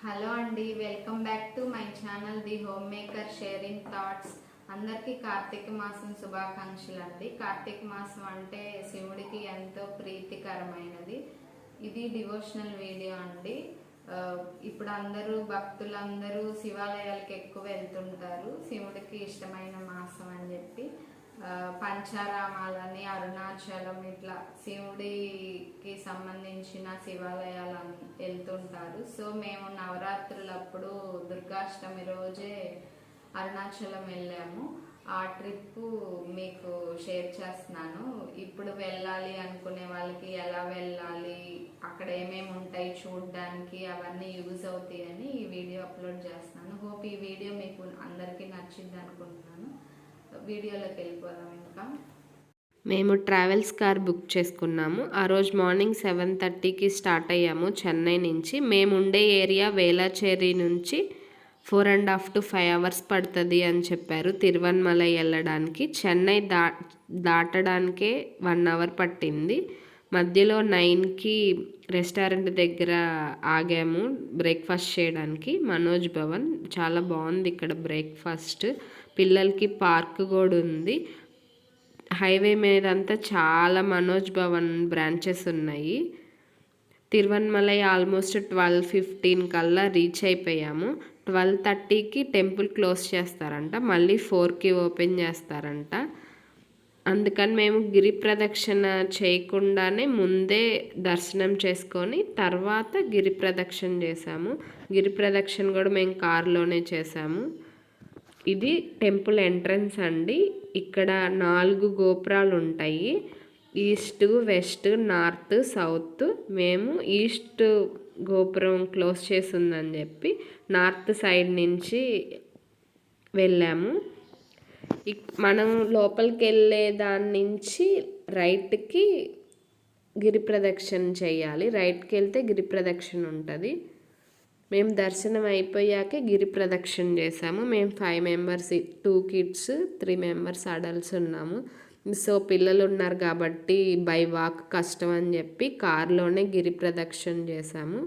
Hello అండి, welcome back to my channel the home maker sharing thoughts. అందరికీ కార్తీక మాసం శుభాకాంక్షలు అండి. కార్తీక మాసం అంటే శివుడికి ఎంతో ప్రీతికరమైనది. ఇది డివోషనల్ వీడియో అండి. ఇప్పుడు భక్తులందరూ శివాలయాలకు ఎక్కువ వెళ్తుంటారు. శివుడికి ఇష్టమైన మాసం అని చెప్పి పంచారామాలని, అరుణాచలం, ఇట్లా శివుడికి సంబంధించిన శివాలయాలు వెళ్తుంటారు. సో మేము నవరాత్రులప్పుడు దుర్గాష్టమి రోజే అరుణాచలం వెళ్ళాము. ఆ ట్రిప్ మీకు షేర్ చేస్తున్నాను. ఇప్పుడు వెళ్ళాలి అనుకునే వాళ్ళకి ఎలా వెళ్ళాలి, అక్కడ ఏమేమి ఉంటాయి చూడడానికి, అవన్నీ యూజ్ అవుతాయని ఈ వీడియో అప్లోడ్ చేస్తున్నాను. హోప్ ఈ వీడియో మీకు అందరికీ నచ్చింది అనుకుంటున్నాను. వీడియోలోకి వెళ్ళిపోదాం. ఇంకా మేము ట్రావెల్స్ కార్ బుక్ చేసుకున్నాము. ఆ రోజు మార్నింగ్ 7:30కి స్టార్ట్ అయ్యాము చెన్నై నుంచి. మేము ఉండే ఏరియా వేలాచేరి నుంచి 4.5 to 5 hours పడుతుంది అని చెప్పారు తిరువన్మలై వెళ్ళడానికి. చెన్నై దాటడానికే 1 hour పట్టింది. మధ్యలో 9కి రెస్టారెంట్ దగ్గర ఆగాము బ్రేక్ఫాస్ట్ చేయడానికి. మనోజ్ భవన్ చాలా బాగుంది ఇక్కడ బ్రేక్ఫాస్ట్. పిల్లలకి పార్క్ కూడా ఉంది. హైవే మీద అంతా చాలా మనోజ్ భవన్ బ్రాంచెస్ ఉన్నాయి. తిరువన్మలై ఆల్మోస్ట్ 12:15 కల్లా రీచ్ అయిపోయాము. 12:30కి టెంపుల్ క్లోజ్ చేస్తారంట, మళ్ళీ 4కి ఓపెన్ చేస్తారంట. అందుకని మేము గిరి ప్రదక్షిణ చేయకుండానే ముందే దర్శనం చేసుకొని తర్వాత గిరి ప్రదక్షిణ చేసాము. గిరి ప్రదక్షిణ కూడా మేము కారులోనే చేసాము. ఇది టెంపుల్ ఎంట్రన్స్ అండి. ఇక్కడ 4 గోపురాలు ఉంటాయి, ఈస్ట్, వెస్ట్, నార్త్, సౌత్. మేము ఈస్ట్ గోపురం క్లోజ్ చేసి ఉందని చెప్పి నార్త్ సైడ్ నుంచి వెళ్ళాము. మనం లోపలికి వెళ్ళే దాని నుంచి రైట్కి గిరి ప్రదక్షిణ చేయాలి. రైట్కి వెళ్తే గిరి ప్రదక్షిణ ఉంటుంది. మేము దర్శనం అయిపోయాకే గిరి ప్రదక్షిణ చేసాము. మేము 5 members, 2 kids, 3 members అడల్ట్స్ ఉన్నాము. సో పిల్లలు ఉన్నారు కాబట్టి బై వాక్ కష్టం అని చెప్పి కార్లోనే గిరి ప్రదక్షిణ చేసాము.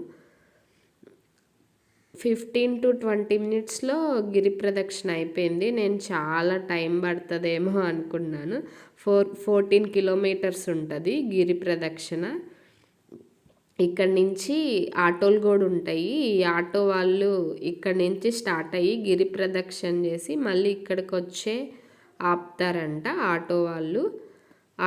15 to 20 minutesలో గిరి ప్రదక్షిణ అయిపోయింది. నేను చాలా టైం పడుతుందేమో అనుకున్నాను. 14 kilometers ఉంటుంది గిరి ప్రదక్షిణ. ఇక్కడ నుంచి ఆటోలు కూడా ఉంటాయి. ఈ ఆటో వాళ్ళు ఇక్కడ నుంచి స్టార్ట్ అయ్యి గిరి ప్రదక్షిణ చేసి మళ్ళీ ఇక్కడికి వచ్చే ఆపుతారంట ఆటో వాళ్ళు.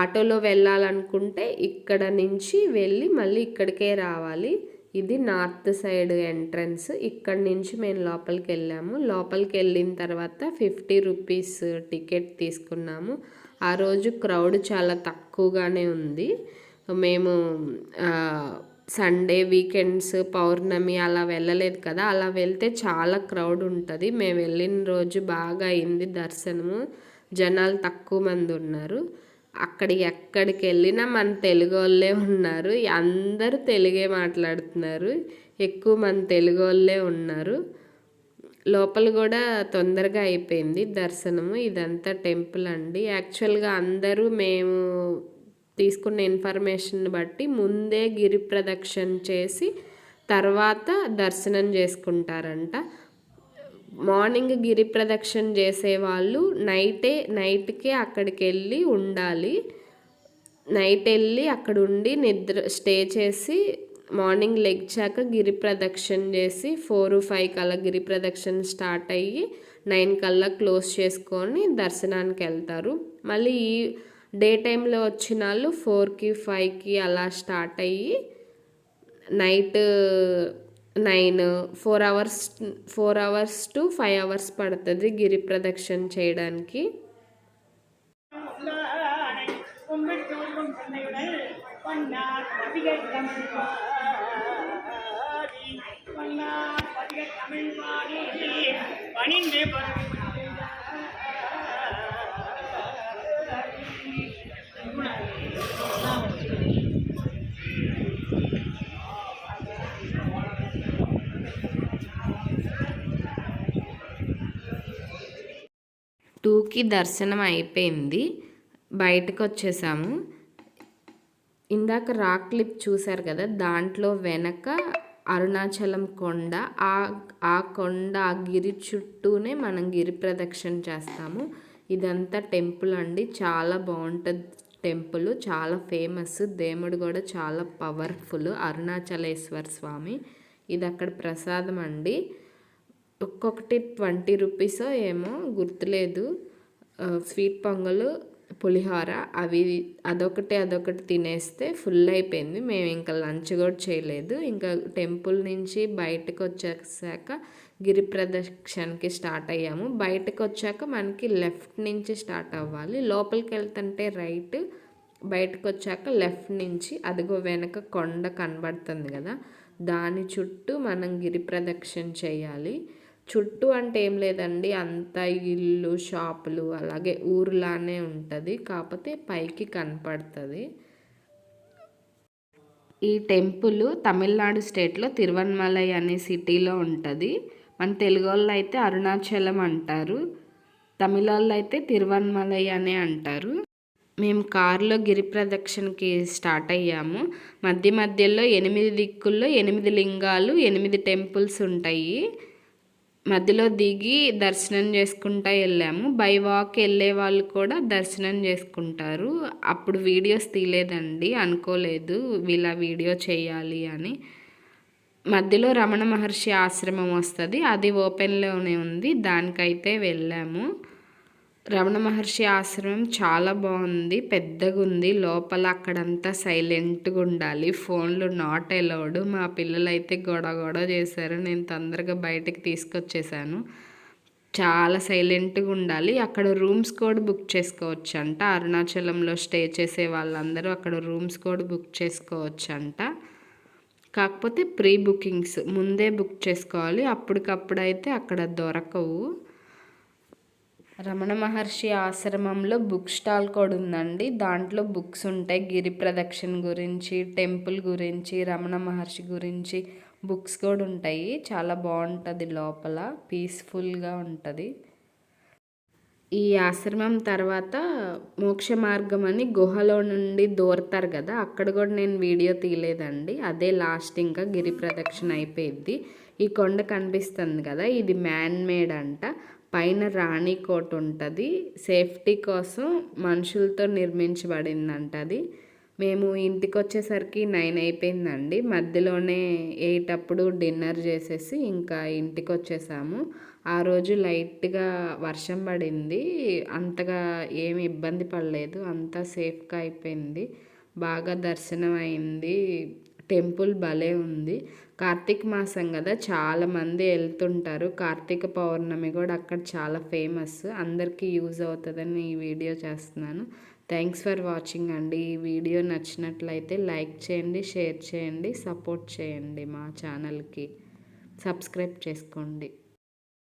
ఆటోలో వెళ్ళాలనుకుంటే ఇక్కడ నుంచి వెళ్ళి మళ్ళీ ఇక్కడికే రావాలి. ఇది నార్త్ సైడ్ ఎంట్రన్స్. ఇక్కడ నుంచి మేము లోపలికి వెళ్ళాము. లోపలికి వెళ్ళిన తర్వాత 50 rupees టికెట్ తీసుకున్నాము. ఆ రోజు క్రౌడ్ చాలా తక్కువగానే ఉంది. మేము సండే, వీకెండ్స్, పౌర్ణమి అలా వెళ్ళలేదు కదా. అలా వెళ్తే చాలా క్రౌడ్ ఉంటుంది. మేము వెళ్ళిన రోజు బాగా అయింది దర్శనము. జనాలు తక్కువ మంది ఉన్నారు. ఎక్కడికి వెళ్ళినా మన తెలుగు వాళ్ళే ఉన్నారు. అందరూ తెలుగే మాట్లాడుతున్నారు. ఎక్కువ మంది తెలుగు వాళ్ళే ఉన్నారు. లోపల కూడా తొందరగా అయిపోయింది దర్శనము. ఇదంతా టెంపుల్ అండి. యాక్చువల్గా అందరూ మేము తీసుకున్న ఇన్ఫర్మేషన్ బట్టి ముందే గిరి ప్రదక్షిణ చేసి తర్వాత దర్శనం చేసుకుంటారంట. మార్నింగ్ గిరి ప్రదక్షిణ చేసేవాళ్ళు నైట్కే అక్కడికి వెళ్ళి ఉండాలి. నైట్ వెళ్ళి అక్కడ ఉండి స్టే చేసి మార్నింగ్ లెగ్చాక గిరి ప్రదక్షిణ చేసి 4-5 కల్లా గిరి ప్రదక్షిణ స్టార్ట్ అయ్యి 9 కల్లా క్లోజ్ చేసుకొని దర్శనానికి వెళ్తారు. మళ్ళీ ఈ డే టైంలో వచ్చిన వాళ్ళు 4కి 5కి అలా స్టార్ట్ అయ్యి నైట్ 4 hours to 5 hours పడుతుంది గిరి ప్రదక్షిణ చేయడానికి. టూకి దర్శనం అయిపోయింది. బయటకు వచ్చేసాము. ఇందాక రాక్ క్లిప్ చూసారు కదా, దాంట్లో వెనక అరుణాచలం కొండ. ఆ కొండ ఆ గిరి చుట్టూనే మనం గిరి ప్రదక్షిణ చేస్తాము. ఇదంతా టెంపుల్ అండి, చాలా బాగుంటుంది టెంపుల్, చాలా ఫేమస్. దేవుడు కూడా చాలా పవర్ఫుల్, అరుణాచలేశ్వర స్వామి. ఇది అక్కడ ప్రసాదం అండి, ఒక్కొక్కటి 20 రూపీసో ఏమో గుర్తులేదు. స్వీట్ పొంగలు, పులిహోర అదొకటి తినేస్తే ఫుల్ అయిపోయింది. మేము ఇంకా లంచ్ కూడా చేయలేదు. ఇంకా టెంపుల్ నుంచి బయటకు వచ్చేసాక గిరి ప్రదక్షిణకి స్టార్ట్ అయ్యాము. బయటకు వచ్చాక మనకి లెఫ్ట్ నుంచి స్టార్ట్ అవ్వాలి, లోపలికి వెళ్తుంటే రైట్, బయటకు వచ్చాక లెఫ్ట్ నుంచి అదిగో వెనక కొండ కనబడుతుంది కదా, దాని చుట్టూ మనం గిరి ప్రదక్షిణ చేయాలి. చుట్టూ అంటే ఏం లేదండి, అంతా ఇల్లు, షాపులు, అలాగే ఊరులానే ఉంటుంది, కాకపోతే పైకి కనపడుతుంది. ఈ టెంపుల్ తమిళనాడు స్టేట్లో తిరువణమలై అనే సిటీలో ఉంటుంది. మన తెలుగు వాళ్ళు అయితే అరుణాచలం అంటారు, తమిళ వాళ్ళు అయితే తిరువణమలై అనే అంటారు. మేము కారులో గిరి ప్రదక్షిణకి స్టార్ట్ అయ్యాము. మధ్యలో 8 దిక్కుల్లో 8 లింగాలు, 8 టెంపుల్స్ ఉంటాయి. మధ్యలో దిగి దర్శనం చేసుకుంటూ వెళ్ళాము. బై వాక్ వెళ్ళే వాళ్ళు కూడా దర్శనం చేసుకుంటారు. అప్పుడు వీడియోస్ తీయలేదండి, అనుకోలేదు వీళ్ళ వీడియో చేయాలి అని. మధ్యలో రమణ మహర్షి ఆశ్రమం వస్తుంది, అది ఓపెన్లోనే ఉంది, దానికైతే వెళ్ళాము. రమణ మహర్షి ఆశ్రమం చాలా బాగుంది, పెద్దగా ఉంది. లోపల అక్కడంతా సైలెంట్గా ఉండాలి, ఫోన్లు నాట్ అలౌడ్. మా పిల్లలు అయితే గొడవ చేశారు, నేను తొందరగా బయటకు తీసుకొచ్చేసాను. చాలా సైలెంట్గా ఉండాలి. అక్కడ రూమ్స్ కూడా బుక్ చేసుకోవచ్చు అంట. అరుణాచలంలో స్టే చేసే వాళ్ళందరూ అక్కడ రూమ్స్ కూడా బుక్ చేసుకోవచ్చు అంట. కాకపోతే ప్రీ బుకింగ్స్ ముందే బుక్ చేసుకోవాలి, అప్పటికప్పుడైతే అక్కడ దొరకవు. రమణ మహర్షి ఆశ్రమంలో బుక్ స్టాల్ కూడా ఉందండి, దాంట్లో బుక్స్ ఉంటాయి. గిరి ప్రదక్షిణ గురించి, టెంపుల్ గురించి, రమణ మహర్షి గురించి బుక్స్ కూడా ఉంటాయి. చాలా బాగుంటుంది, లోపల పీస్ఫుల్గా ఉంటుంది. ఈ ఆశ్రమం తర్వాత మోక్ష మార్గం అని గుహలో నుండి దూరతారు కదా, అక్కడ కూడా నేను వీడియో తీయలేదండి. అదే లాస్ట్, ఇంకా గిరి ప్రదక్షిణ అయిపోయింది. ఈ కొండ కనిపిస్తుంది కదా, ఇది మ్యాన్ మేడ్ అంట. పైన రాణి కోట ఉంటుంది, సేఫ్టీ కోసం మనుషులతో నిర్మించబడిందంట అది. మేము ఇంటికి వచ్చేసరికి 9 అయిపోయిందండి. మధ్యలోనే 8 అప్పుడు డిన్నర్ చేసేసి ఇంకా ఇంటికి వచ్చేసాము. ఆ రోజు లైట్గా వర్షం పడింది, అంతగా ఏమి ఇబ్బంది పడలేదు, అంతా సేఫ్గా అయిపోయింది. బాగా దర్శనం అయింది. టెంపుల్ భలే ఉంది. కార్తీక మాసం కదా, చాలామంది వెళ్తుంటారు. కార్తీక పౌర్ణమి కూడా అక్కడ చాలా ఫేమస్, అందరికీ యూజ్ అవుతుందని ఈ వీడియో చేస్తున్నాను. థ్యాంక్స్ ఫర్ వాచింగ్ అండి. ఈ వీడియో నచ్చినట్లయితే లైక్ చేయండి, షేర్ చేయండి, సపోర్ట్ చేయండి, మా ఛానల్కి సబ్స్క్రైబ్ చేసుకోండి.